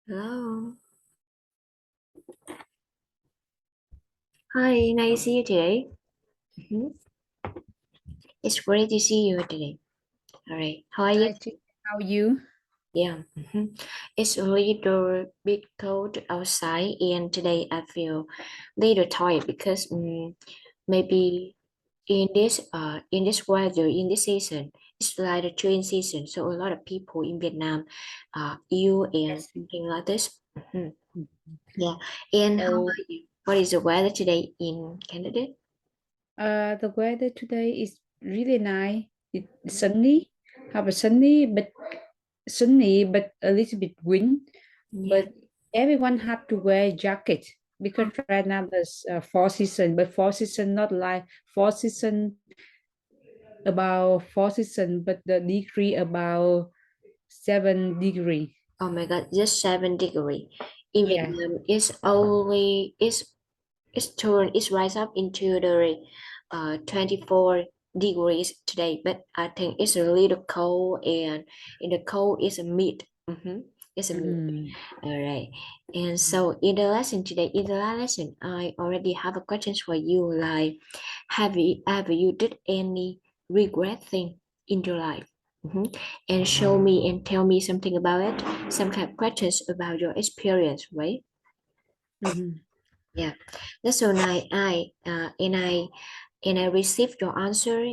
Hello. Hi, nice to see you today. Mhm. It's great to see you today. All right. How are you? Hi, how are you? Yeah. It's a little bit cold outside, and today I feel little tired because maybe in this weather in this season it's like the train season, so a lot of people in Vietnam are ill and Yes. something like this. Mm. Yeah. And how So, about you? What is the weather today in Canada? the weather today is really nice. It's Mhm. sunny, have a sunny, but a little bit wind. Yeah. But everyone have to wear jacket because right now there's four season, but four season not like four season about four season, but the degree about 7 degree. Oh my God, just 7 degree. In Yeah. Vietnam, it's rise up into the 24 degrees today, but I think it's a little cold, and in the cold it's a mid. It's a mid. Mhm. All right. And so in the lesson today, in the last lesson, I already have a questions for you. Like, have you did any regret thing in your life? And show me and tell me something about it. Some kind of questions about your experience, right? Mhm. Yeah. That's so nice. I received your answer.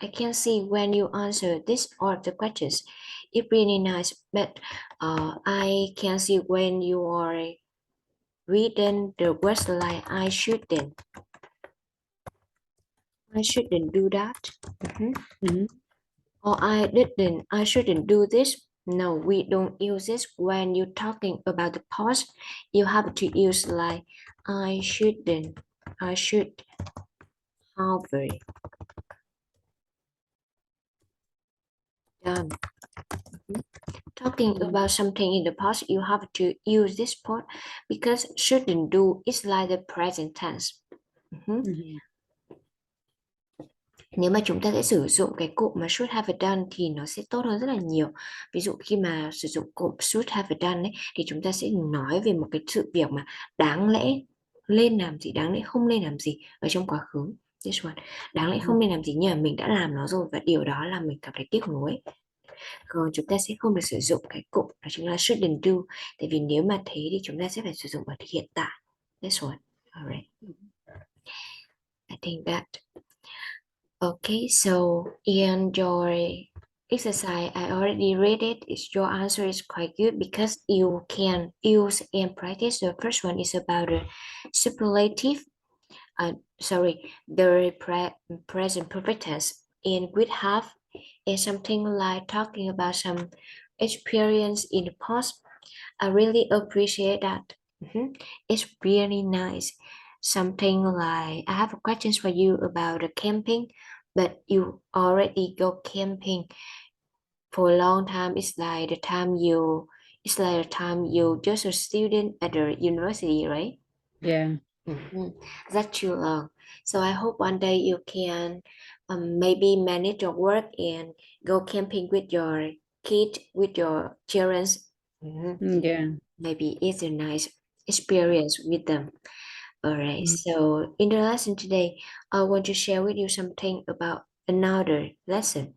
I can see when you answer this all of the questions. It's really nice. But I can see when you are reading the words like I shouldn't do that. Mhm. Mhm. Or I shouldn't do this. No, we don't use this when you're talking about the past. You have to use like I shouldn't, I should, however, done. Talking Mhm. about something in the past, you have to use this part because shouldn't do is like the present tense. Mhm. Mhm. Nếu mà chúng ta sẽ sử dụng cái cụm mà should have done thì nó sẽ tốt hơn rất là nhiều. Ví dụ khi mà sử dụng cụm should have done ấy, thì chúng ta sẽ nói về một cái sự việc mà đáng lẽ lên làm gì, đáng lẽ không lên làm gì ở trong quá khứ. This one. Đáng lẽ không nên làm gì nhưng mà mình đã làm nó rồi và điều đó làm mình cảm thấy tiếc nuối. Còn chúng ta sẽ không được sử dụng cái cụm đó chính là shouldn't do. Tại vì nếu mà thế thì chúng ta sẽ phải sử dụng ở hiện tại. This one. Alright. I think that. Okay, so in your exercise, I already read it. Your answer is quite good because you can use and practice. The first one is about the superlative. The present perfect tense. And with have is something like talking about some experience in the past. I really appreciate that. It's really nice. Something like I have questions for you about the camping, but you already go camping for a long time. It's like the time you just a student at the university, right? Yeah. That's too long. So I hope one day you can maybe manage your work and go camping with your kid, with your children. Mhm. Yeah. Maybe it's a nice experience with them. All right. Mm. So in the lesson today, I want to share with you something about another lesson.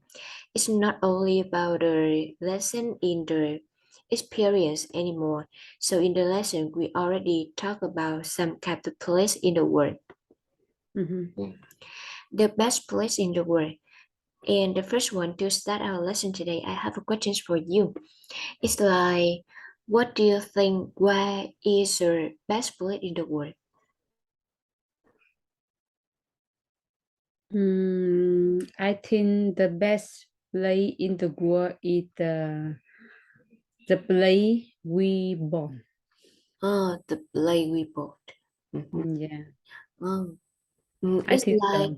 It's not only about the lesson in the experience anymore. So in the lesson, we already talked about some kind of place in the world. Mhm. Mm. The best place in the world. And the first one to start our lesson today, I have a questions for you. It's like, what do you think? Where is the best place in the world? I think the best place in the world is the place we born. Oh, the place we bought. Mm-hmm. Yeah, Oh, I it's think like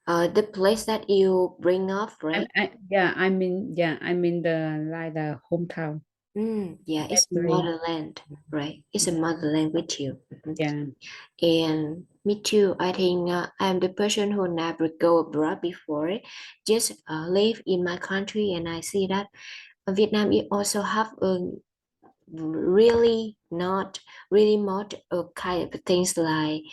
so. the place that you bring up, right? I mean the like the hometown. Yeah, That it's place. motherland, right? It's a motherland with you. Yeah. And me too. I think I'm the person who never go abroad before. Just live in my country, and I see that Vietnam it also have a really not really much kind of things like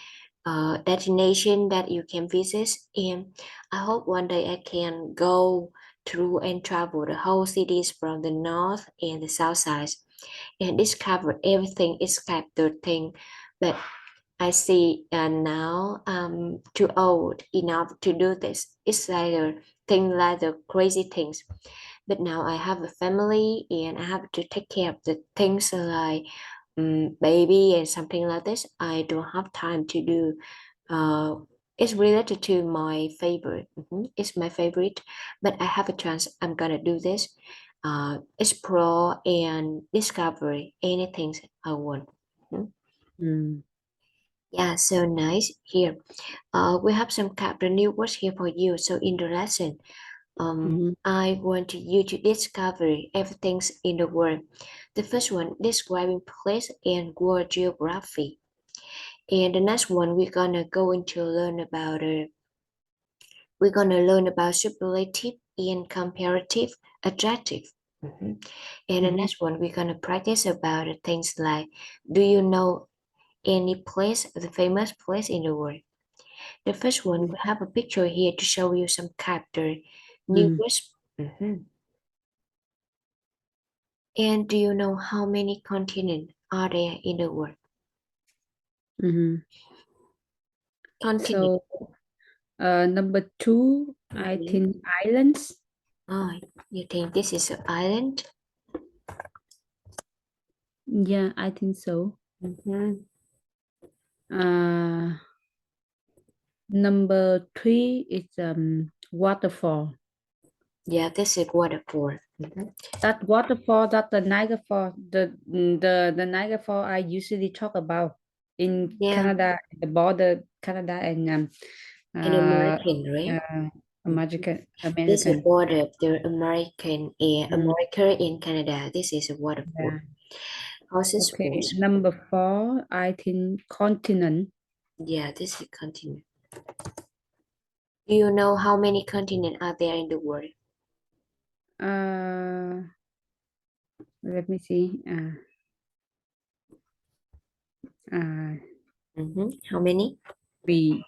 destination that you can visit, and I hope one day I can go through and travel the whole cities from the north and the south sides and discover everything except the thing that I see, and now I'm too old enough to do this. It's like a thing like the crazy things. But now I have a family and I have to take care of the things like baby and something like this. I don't have time to do. Uh, it's related to my favorite. It's my favorite, but I have a chance. I'm gonna do this. Explore and discover anything I want. Mhm. Mm. Yeah, so nice. Here, we have some kind of new words here for you. So in the lesson, Mm-hmm. I want you to discover everything in the world. The first one, describing place and world geography. And the next one, we're gonna learn about superlative and comparative adjective. Mhm. And the Mm-hmm. next one, we're gonna practice about things like, do you know any place, the famous place in the world? The first one, we have a picture here to show you some character new Mm-hmm. words. Mhm. And do you know how many continents are there in the world? Mm-hmm. Continent. So number two, I Mhm. think islands. Oh, you think this is an island? Yeah, I think so. Mhm. Uh, number three is waterfall. Yeah, this is waterfall. Mhm. That waterfall, that the Niagara Fall, the Niagara Fall I usually talk about in Yeah, Canada, the border Canada and an uh, American, right? Mhm. This is a American. border of the American and Mm, America in Canada. This is a waterfall. yeah. Houses Okay. sports. Number four, I think continent. Yeah, this is continent. Do you know how many continents are there in the world? Uh, let me see. Uh, How many? Mỹ,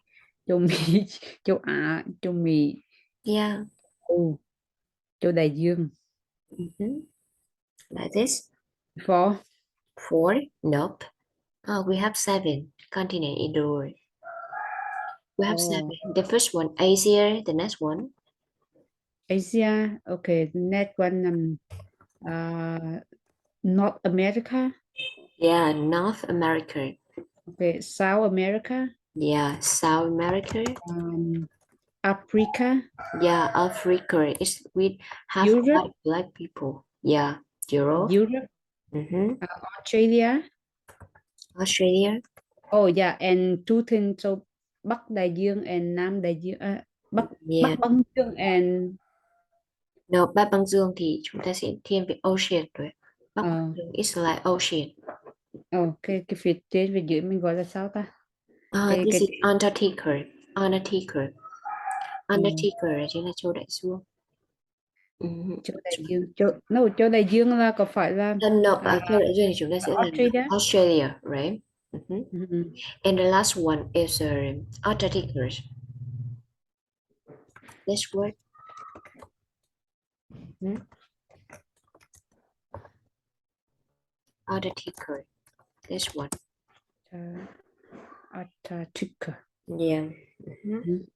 châu Mỹ, châu Á, châu Mỹ, Yeah. Âu, châu Đại Dương. Mhm. Like this. Four. Four? Nope. Oh, we have seven continents in the world. We have Oh, seven. The first one, Asia. The next one, Asia. Okay. The next one, North America. yeah, North America. Okay. South America. Yeah, South America. Um, Africa. Yeah, Africa is we have a lot Europe. of black people. Yeah, Europe. Europe. Mm-hmm. Australia. Australia. Oh yeah, and two things. So Bắc Đại Dương and Nam Đại Dương. Bắc Yeah. Bắc Băng Dương and No, Bắc Băng Dương thì chúng ta sẽ thiên về ocean rồi. Bắc Băng uh, Dương is like ocean. cái phía trên phía dưới mình gọi là sao ta? This Cái is Antarctica. Antarctica. ờ, Antarctica là chính là châu Đại Dương. Mhm. Châu Đại Dương. Châu Đại Dương là có phải là No, à, châu Đại Dương thì chúng ta sẽ là Australia? Australia, right? Ừ. And the last one is Antarctica. This word, mhm, Antarctica. This one. Antarctica. Yeah. Mhm. Mhm.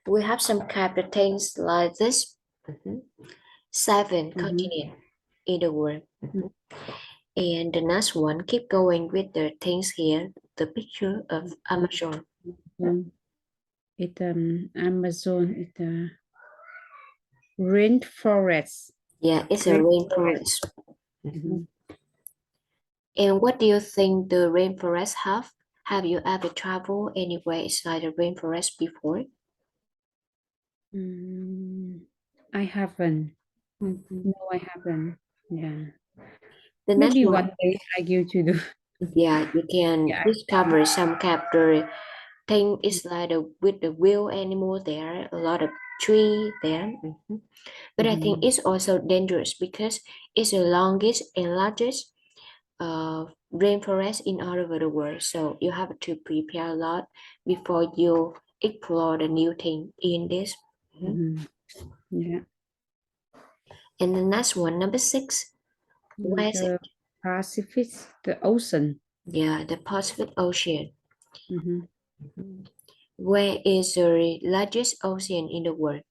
We have some kind of things like this. Mhm. Seven Mhm. continent in the world. Mhm. And the next one, keep going with the things here. The picture of Amazon. Mhm. It Amazon, it rainforest. Yeah, it's a Rainforest. rainforest. Mhm. Mhm. And what do you think the rainforest have? Have you ever traveled anywhere inside the rainforest before? Mm, I haven't. Mhm. No, I haven't. Yeah. The next Maybe one, one day I give to do. yeah, you can Yeah. discover some capture thing is like with the wild animal there, a lot of tree there. Mhm. But I think Mhm. it's also dangerous because it's the longest and largest rainforest in all over the world. So you have to prepare a lot before you explore the new thing in this. Yeah. And the next one, number 6. Where is it? The Pacific, the ocean. Yeah, the Pacific Ocean. Mhm. Where is the largest ocean in the world?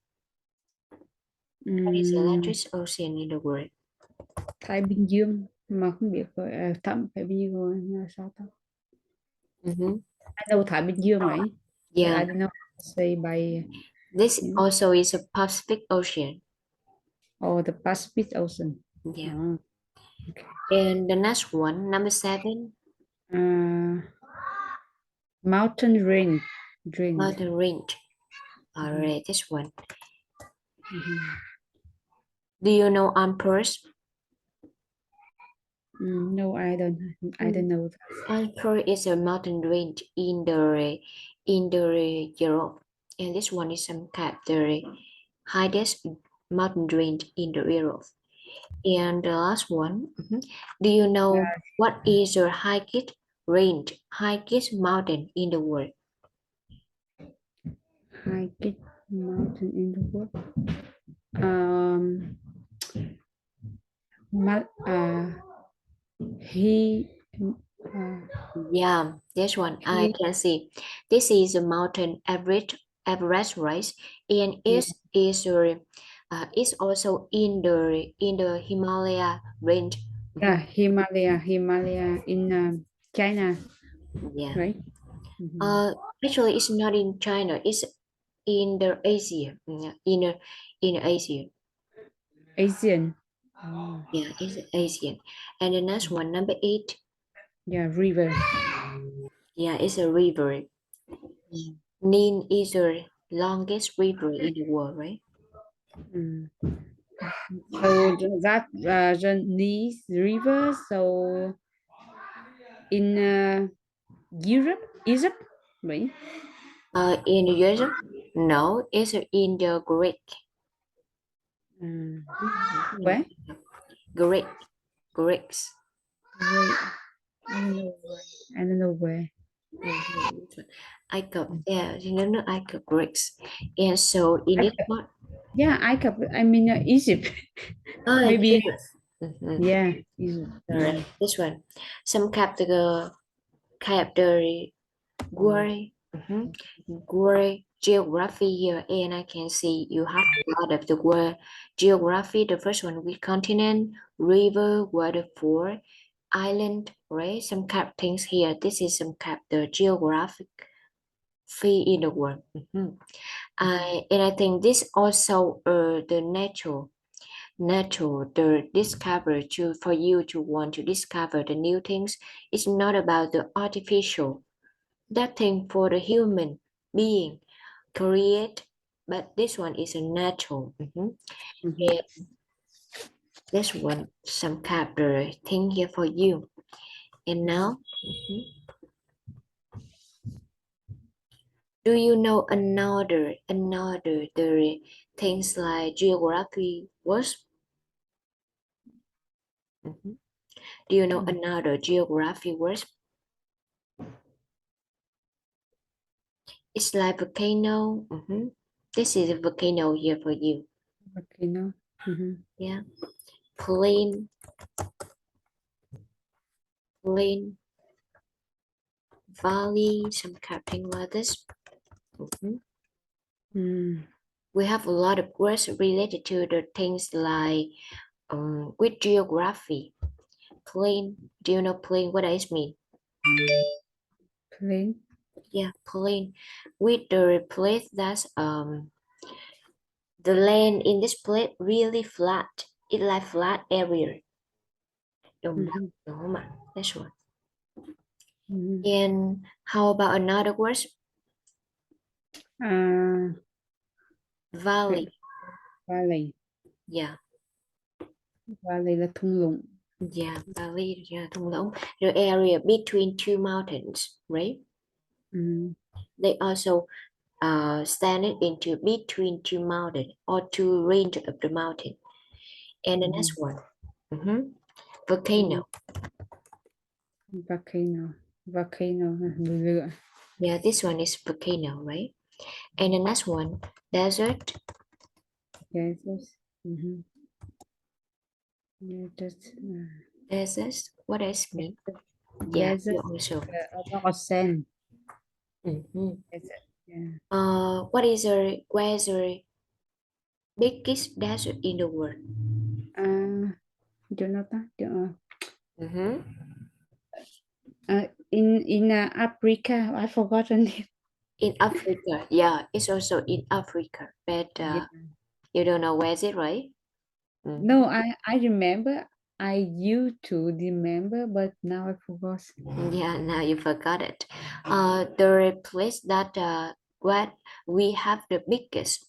What is the largest ocean in the world? Thái Bình Dương mà không biết gọi thẳm Thái Bình Dương là sao ta? Mm-hmm. I know Thái Bình Dương, right? But Yeah, I don't know how to say by this also is a Pacific Ocean. the Pacific Ocean. Yeah. Oh, okay. And the next one, number 7, Uh, mountain range. mountain range. All right, this one. Do you know Alps? No, I don't. I don't know that. Alps is a mountain range in the Europe, and this one is some kind of the highest mountain range in the Europe. And the last one, do you know what is the highest mountain in the world? Highest mountain in the world. Um, he. Yeah, this one I He. can see. This is a mountain Everest, right? And Yeah, it's also in the Himalaya range. yeah, Himalaya in China, Yeah. right? Uh, Actually, it's not in China. It's in the Asia. Yeah, in Asia. Asian. Yeah, it's Asian. And the next one, number 8. Yeah, river. Yeah, it's a river. Nile is the longest river in the world, right? Mm. So that the Nice River. So in Egypt, right? In Europe? No, it's in the Greek. Mm. In Where? Greek, Greeks. Wait, I don't know where. I don't know where. Ai Cập, yeah, thì nó Ai Cập, Greeks. And so in I, this part, yeah, I mean Egypt. Maybe. Egypt. Mhm. Yeah, Egypt. All right, this one. Some category world, world geography here, and I can see you have a lot of the word geography. The first one with continent, river, waterfall, island, right? Some kind of things here. This is some kind of the geographic fee in the world. And I think this also the natural the discover to for you to want to discover the new things. It's not about the artificial that thing for the human being create, but this one is a natural. And this one some kind of thing here for you. And now, do you know another the things like geography was? Do you know another geography words? It's like volcano. This is a volcano here for you. Volcano. Yeah. Plain, plain, valley, some kind of thing like this. We have a lot of words related to the things like with geography. Plain. Do you know plain? What does it mean? Plain. Yeah, plain. With the place that's the land in this place really flat. It's like flat area. Đồng bằng, đúng không ạ? That's right. And how about another word? Valley. Valley. Yeah. Valley là thung lũng. Yeah, valley, yeah, thung lũng. The area between two mountains, right? They also standing into between two mountains or two range of the mountain. And the next one, volcano. Volcano. Volcano. Núi lửa. Yeah, this one is volcano, right? And the next one, desert. Desert. Mhm. Yeah, that's Desert. What does it mean? Yeah, you desert. also. A lot of sand. Mhm. Desert. Yeah. What is the where's the biggest desert in the world? Jonathan. Mm-hmm. In Africa, I forgotten it. In Africa, yeah, it's also in Africa, but Yeah. you don't know where is it, right? No, Mhm. I remember. I used to remember, but now I forgot. Yeah, now you forgot it. The place that what we have the biggest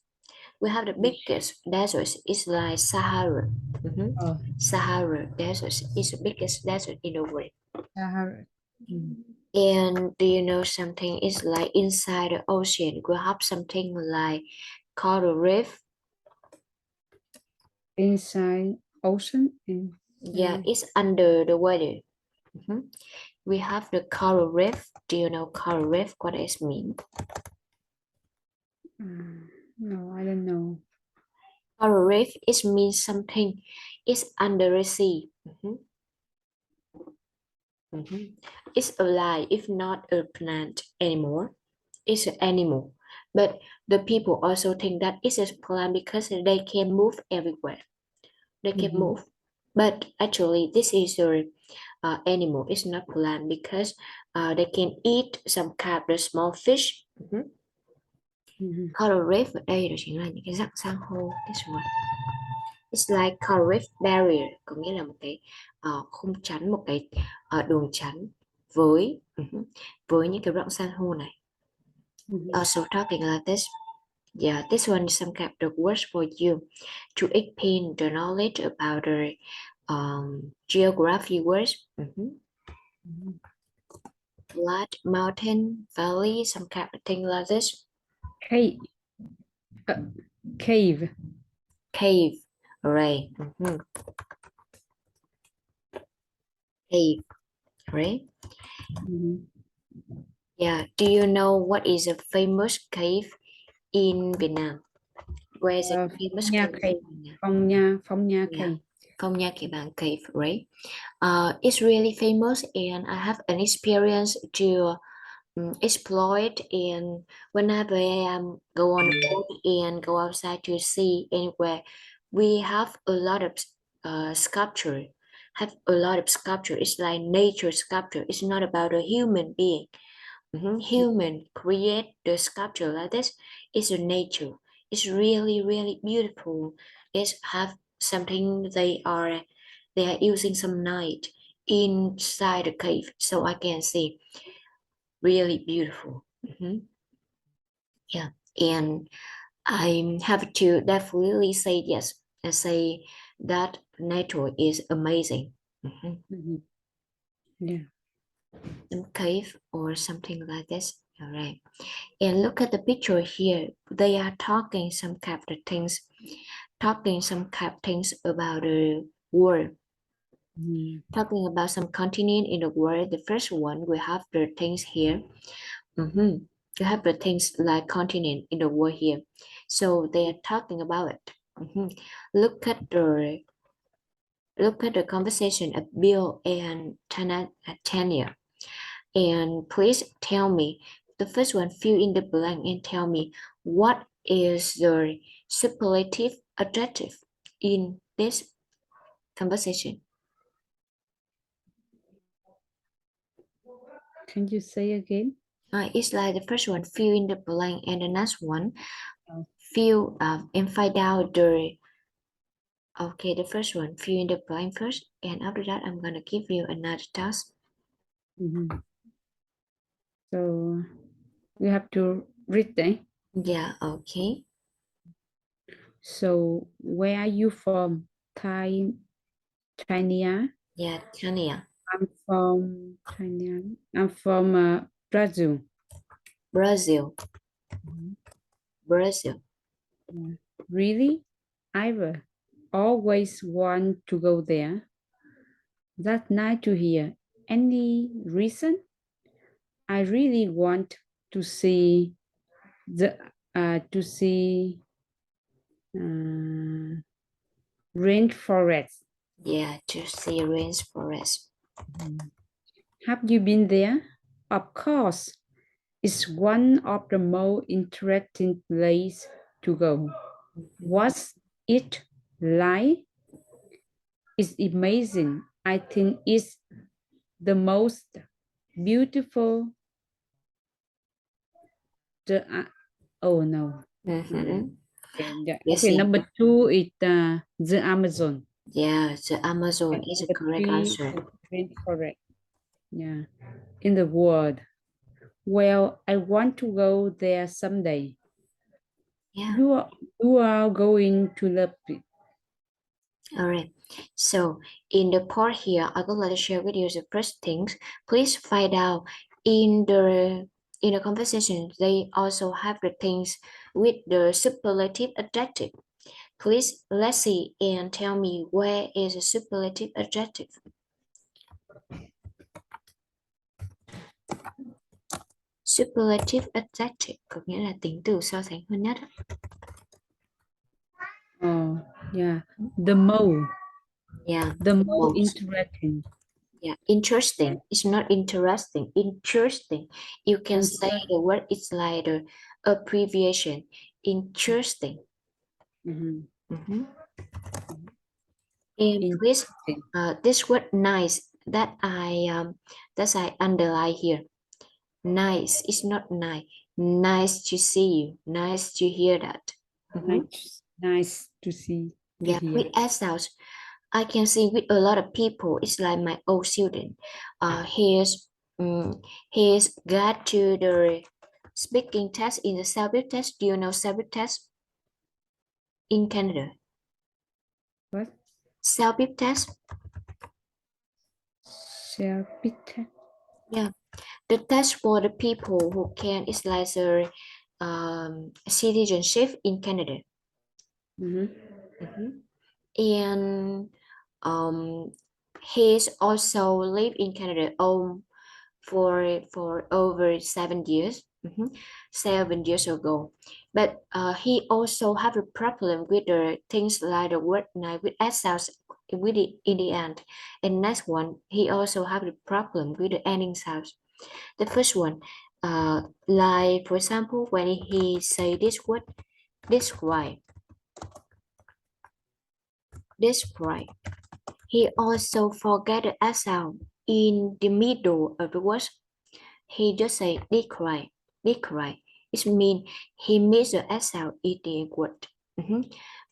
deserts is like Sahara. Mhm. Oh, Sahara desert is the biggest desert in the world. Sahara. Mm. And do you know something is like inside the ocean? We have something like coral reef. Inside ocean. Yeah, Inside. it's under the water. Mhm. We have the coral reef. Do you know coral reef? What does it mean? No, I don't know. Coral reef it means something is under the sea. Mhm. Mhm. It's alive, if not a plant anymore. It's an animal. But the people also think that it's a plant because they can move everywhere. They can Mhm. move. But actually, this is a animal. It's not plant because they can eat some kind of small fish. Mhm. Mhm. Coral reef ở đây đó chính là những cái dạng san hô. This one. It's like coral reef barrier, có nghĩa là một cái khung chắn, một cái đường chắn với với những cái rặng san hô này. Mhm. So talking like this, yeah, this one is some kind of words for you to expand the knowledge about the geography words. Mhm. Flat, mountain, valley, some kind of thing like this. Cave. Uh, cave. Cave, right? Cave, right? Mhm. Yeah. Do you know what is a famous cave in Vietnam? Where is a Phong famous Nha cave cave. in Vietnam? Phong Nha Yeah, cave. Phong Nha Kẻ Cave, right? It's really famous, and I have an experience to explore it. And whenever I go on a boat and go outside to see anywhere, we have a lot of sculpture. Have a lot of sculpture. It's like nature sculpture. It's not about a human being. Human create the sculpture like this. It's a nature. It's really really beautiful. It's have something they are using some night inside the cave, so I can see really beautiful. Yeah, and I have to definitely say yes. I say that nature is amazing. Mhm. Yeah. Some cave or something like this. All right. And look at the picture here. They are talking some kind of things, talking some kind of things about the world, Mhm. talking about some continent in the world. The first one, we have the things here. You have the things like continent in the world here. So they are talking about it. Look at the conversation of Bill and Tanya. And please tell me, the first one, fill in the blank and tell me what is the superlative adjective in this conversation. Can you say again? It's like the first one, fill in the blank, and the next one, Oh. fill and find out the, okay, the first one, fill in the blank first, and after that, I'm gonna give you another task. Mhm. So we have to read them. Yeah, okay. So where are you from? China. Yeah, Tanya. I'm from China. I'm from Brazil. Brazil, Mhm. Brazil. Yeah. Really? I've always want to go there. That's nice to hear. any reason? I really want to see the rainforest. Yeah, to see rainforest. Have you been there? Of course. It's one of the most interesting places to go. What's it like? It's amazing. I think it's the most beautiful. Oh no. Yes, Okay, number 2 is the Amazon. yeah, the Amazon And is a number correct 3 answer. is rainforest. Yeah, in the world. Well, I want to go there someday. Yeah. You are going to love it. All right. So in the part here, I would like to share with you the first things. Please find out in the conversation. They also have the things with the superlative adjective. Please let's see and tell me where is a superlative adjective. Superlative adjective có nghĩa là tính từ so sánh hơn nhất. Oh, yeah. The most. Yeah. The most Most. interesting. Yeah, interesting. It's not interesting. Interesting. You can say the word. It's like the abbreviation. Interesting. Mm-hmm. And please, Interesting. this word nice that I underline here. Nice. It's not nice. Nice to see you. Nice to hear that. Nice to see. To Yeah, hear. with S sounds. I can see with a lot of people. It's like my old student. He's got to the speaking test in the self-build test. Do you know self-build test in Canada? What? Self-build test? Self-pity. Yeah, the test for the people who can. It's like a citizenship in Canada. And he's also lived in Canada for over 7 years. 7 years ago, but he also have a problem with the things like the word night with s sounds with it in the end. And next one, he also have a problem with the ending sounds. The first one, like for example, when he say this word, describe, describe, he also forget the s sound in the middle of the word. He just say describe, describe. It means he missed the S out in the word.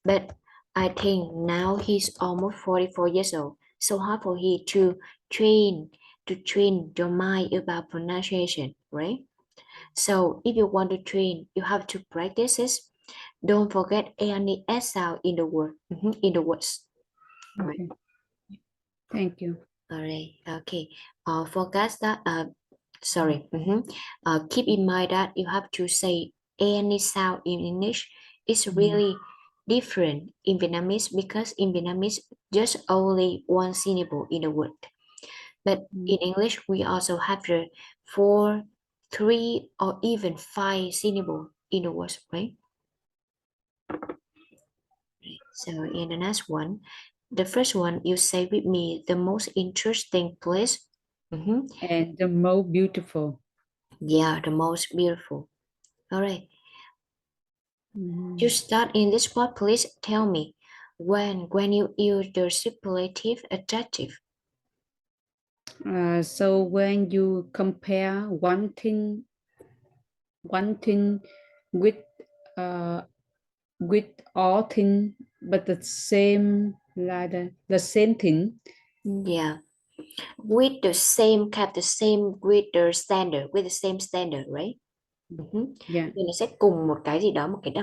But I think now he's almost 44 years old. So hard for he to train your mind about pronunciation, right? So if you want to train, you have to practice it. Don't forget any S sound in the word, in the words. Right. Okay. Thank you. All right. Okay. Forget that. Sorry. Keep in mind that you have to say any sound in English is really different in Vietnamese because in Vietnamese just only one syllable in the word. But in English we also have the 4, 3, or even 5 syllable in the word, right? So in the next one, the first one you say with me the most interesting place. And the most beautiful. Yeah, the most beautiful. All right. To start in this part, please tell me when you use the superlative adjective. So when you compare one thing with uh, with all thing, but the same like the same thing. Yeah, with the same kind, the same with the standard, with the same standard, right? Yeah. Thì nó sẽ cùng một cái gì đó, một cái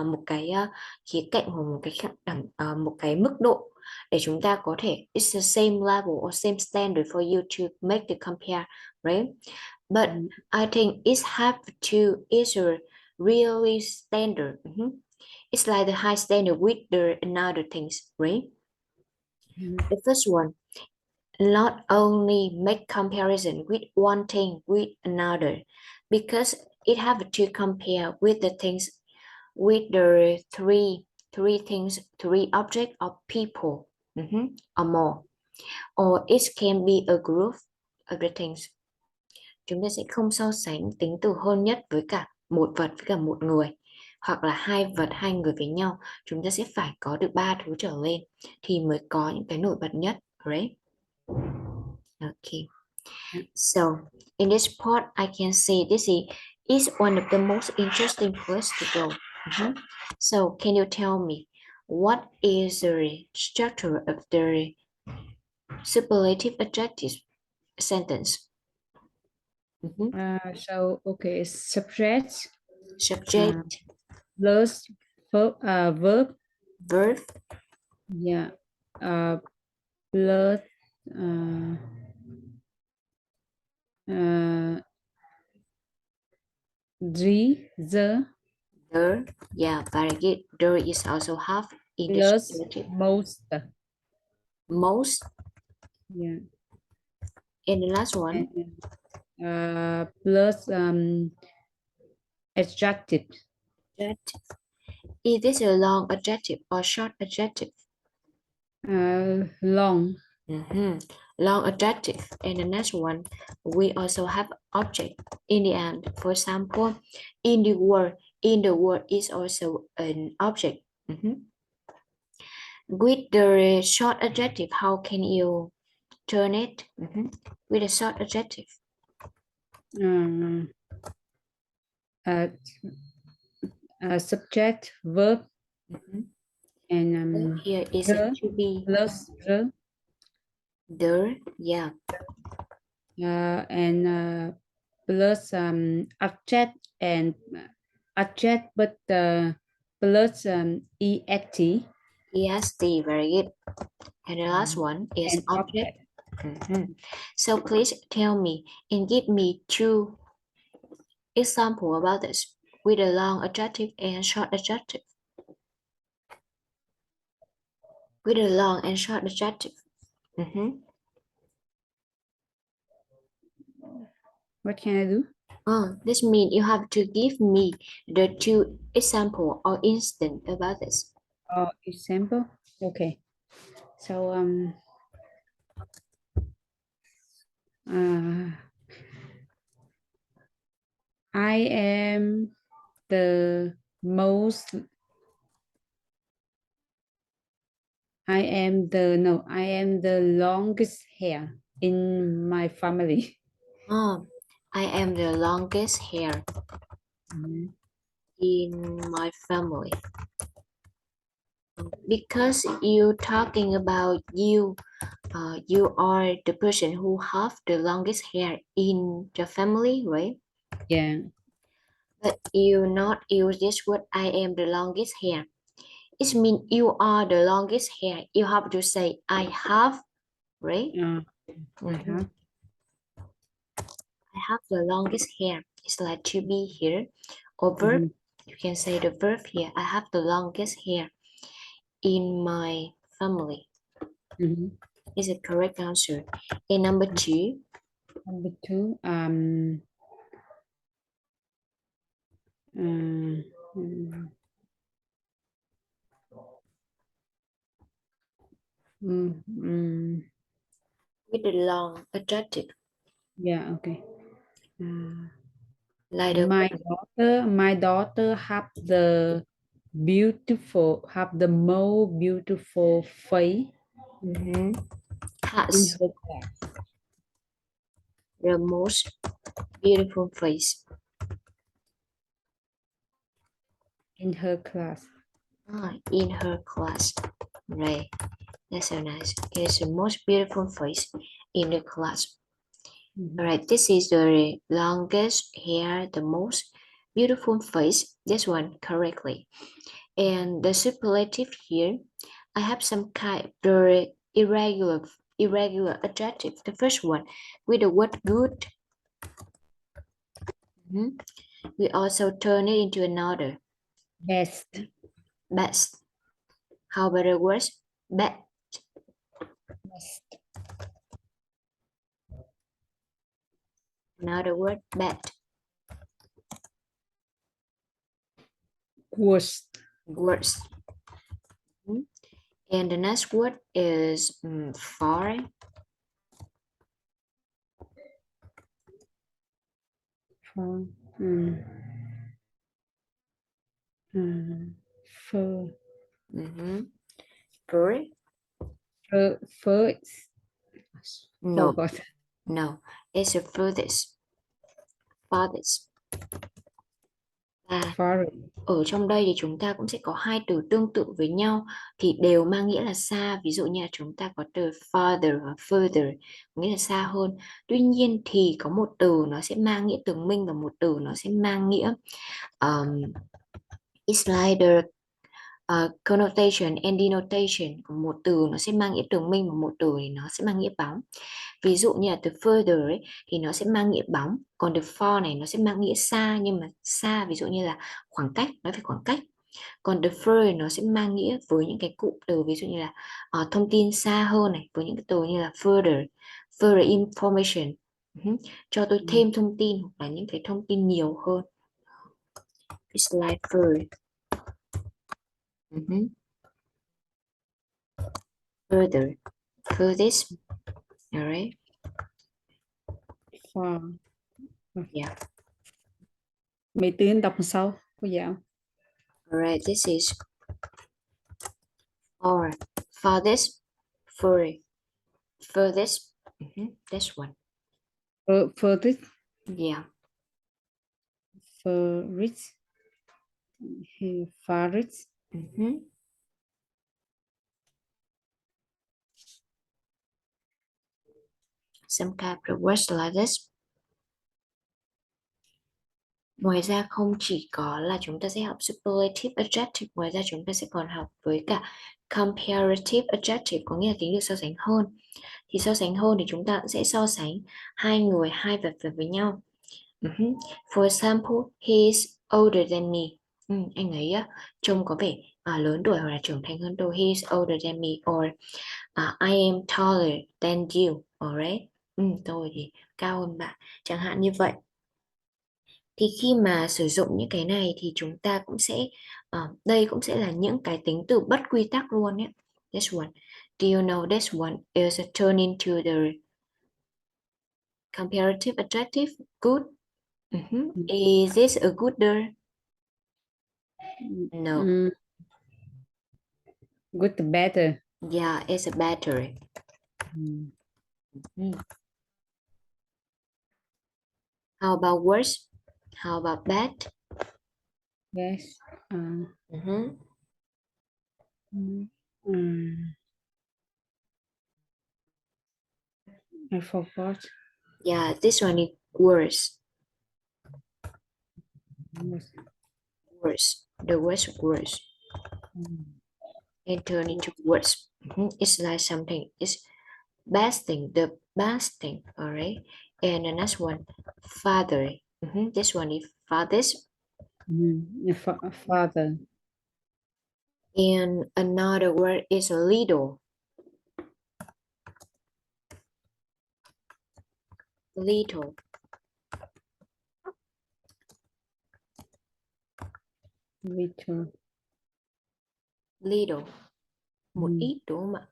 một cái khía cạnh hoặc một cái một cái mức độ để chúng ta có thể it's the same level or same standard for you to make the compare, right? But I think it have to is a really standard. It's like the high standard with the another things, right? The first one, not only make comparison with one thing with another, because it have to compare with the things with the three things, three object or people, or more, or it can be a group of the things. Chúng ta sẽ không so sánh tính từ hơn nhất với cả một vật với cả một người, hoặc là hai vật hai người với nhau. Chúng ta sẽ phải có được ba thứ trở lên thì mới có những cái nổi bật nhất, right? Okay. So in this part, I can say this is one of the most interesting place to go. So can you tell me what is the structure of the superlative adjective sentence? So okay, subject Subject, plus verb, verb, yeah, plus the yeah, very good. There is also half in the plus superlative. most, Most, yeah, and the last one, and plus adjective, adjective. Is this a long adjective or short adjective? long, Long adjective. And the next one, we also have object in the end. For example, in the word is also an object. With the short adjective, how can you turn it? With a short adjective. Subject, verb, So and here is it to be plus the, yeah. And plus object and object, but plus ext. Est, very good. And the last one is And object. So please tell me and give me two examples about this with a long adjective and short adjective. With a long and short adjective. What can I do? This means you have to give me the two example or instant about this. Example. Okay. So I am the most. I am the longest hair in my family. I am the longest hair in my family. Because you talking about you, you are the person who have the longest hair in the family, right? Yeah. But you not use this word, I am the longest hair. It means you are the longest hair. You have to say I have, right? I have the longest hair. It's like to be here. Or verb, you can say the verb here. I have the longest hair in my family. Is a correct answer. And number two. Number two, With the long adjective. yeah, okay. Like the My daughter have the more beautiful face in has her class. the most beautiful face. In her class. In her class. Right. That's so nice. It is the most beautiful face in the class. Alright, this is the longest hair, the most beautiful face. This one correctly. And the superlative here, I have some kind the irregular adjective. The first one with the word good. We also turn it into another. Best. Best. How about the words? Best. Another word, bad. Worst. Worse. And the next word is far. Far. Mm. Fur. Fur. Fur. Fur. No, Forgot. no. It's the furthest. Farthest. À, Far. ở trong đây thì chúng ta cũng sẽ có hai từ tương tự với nhau thì đều mang nghĩa là xa. Ví dụ như là chúng ta có từ farther và further, nghĩa là xa hơn. Tuy nhiên thì có một từ nó sẽ mang nghĩa tường minh và một từ nó sẽ mang nghĩa it's like the connotation and denotation. Còn một từ nó sẽ mang nghĩa tường minh và một từ thì nó sẽ mang nghĩa bóng. Ví dụ như là từ further ấy, thì nó sẽ mang nghĩa bóng, còn từ far này nó sẽ mang nghĩa xa, nhưng mà xa ví dụ như là khoảng cách, nói về khoảng cách. Còn the fur nó sẽ mang nghĩa với những cái cụm từ ví dụ như là thông tin xa hơn này, với những cái từ như là further, further information, cho tôi thêm thông tin, hoặc là những cái thông tin nhiều hơn. It's like fur. Further, furthest. Alright. Far. Yeah. Mấy từ đọc sau cô giáo. Alright, this is far, farthest, furry, furthest. This one. Furthest. Yeah. Farthest. Farthest. Some kind of words like this. Ngoài ra không chỉ có là chúng ta sẽ học superlative adjective, ngoài ra chúng ta sẽ còn học với cả comparative adjective, có nghĩa là tính được so sánh hơn. Thì so sánh hơn thì chúng ta cũng sẽ so sánh hai người, hai vật với nhau. For example, he is older than me. Anh ấy trông có vẻ lớn tuổi hoặc là trưởng thành hơn tôi. He is older than me. Or I am taller than you. Alright. Tôi thì cao hơn bạn. Chẳng hạn như vậy. Thì khi mà sử dụng những cái này thì chúng ta cũng sẽ đây cũng sẽ là những cái tính từ bất quy tắc luôn nhé. This one. Do you know this one is turned into the comparative adjective? Good. Is this a good girl? No. Good, better. Yeah, it's a battery. How about worse? How about bad? Yes. I forgot. Yeah, this one is worse. Worse. The worst worse. And turn into worse. It's like something. It's best thing. The best thing. All right. And the next one, father. This one is fathers. Father. And another word is little. Little. Little. Little. Một ít đúng không ạ?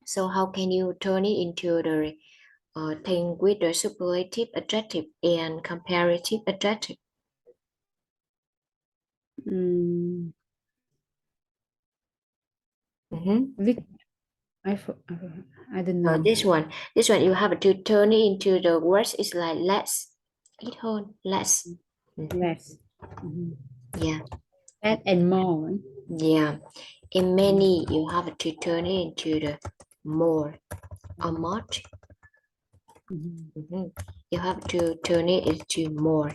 So how can you turn it into the thing with the superlative adjective and comparative adjective? I don't know. This one you have to turn it into the words is like less. Ít hơn, less. Less. Yeah. Less and more. Yeah. In many, you have to turn it into the more or much. You have to turn it into more.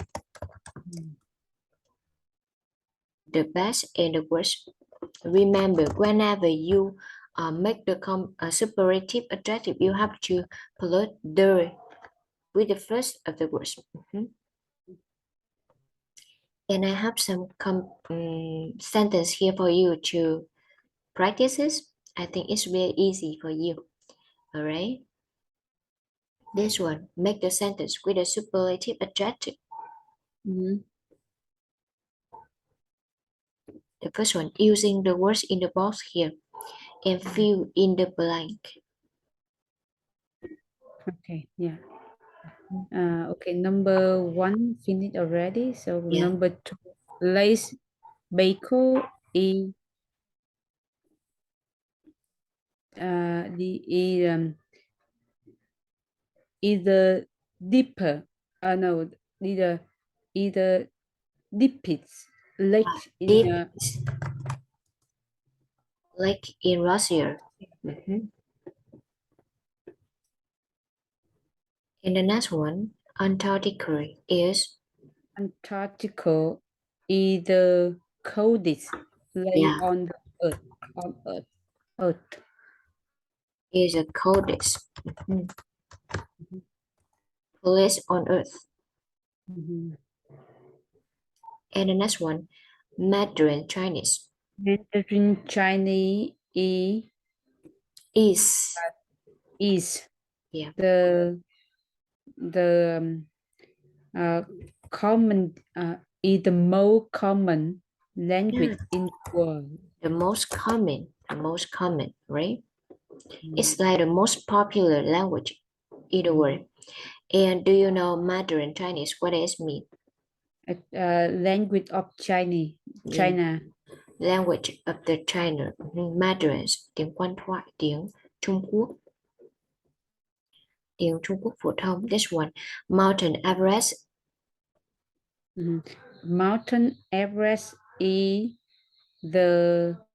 The best and the worst. Remember, whenever you make the superlative adjective, you have to pollute the with the first of the words. And I have some sentence here for you to practice this. I think it's very easy for you. All right. This one, make the sentence with a superlative adjective. Mm-hmm. The first one, using the words in the box here and fill in the blank. Okay, yeah. Okay, number one finished already. So Yeah, number two, lace bacon is either deeper. No, either deepest lake in deep like in Russia. Mhm. And the next one, Antarctica is, Antarctica is the coldest lake yeah, on the earth. On earth. Earth. is the coldest Mhm. place on earth. Mhm. And the next one, Mandarin Chinese Mandarin Chinese is, is yeah, the the uh, common is the most common yeah, language in the world. the most common, right? Mm. It's like the most popular language in the Mhm. world. And do you know Mandarin Chinese? What does it mean? Language of Yeah, China. language of the China. Mandarin, tiếng quan thoại, tiếng Trung Quốc, tiếng Trung Quốc phổ thông. This one, Mountain Everest Mhm. Mountain Everest is the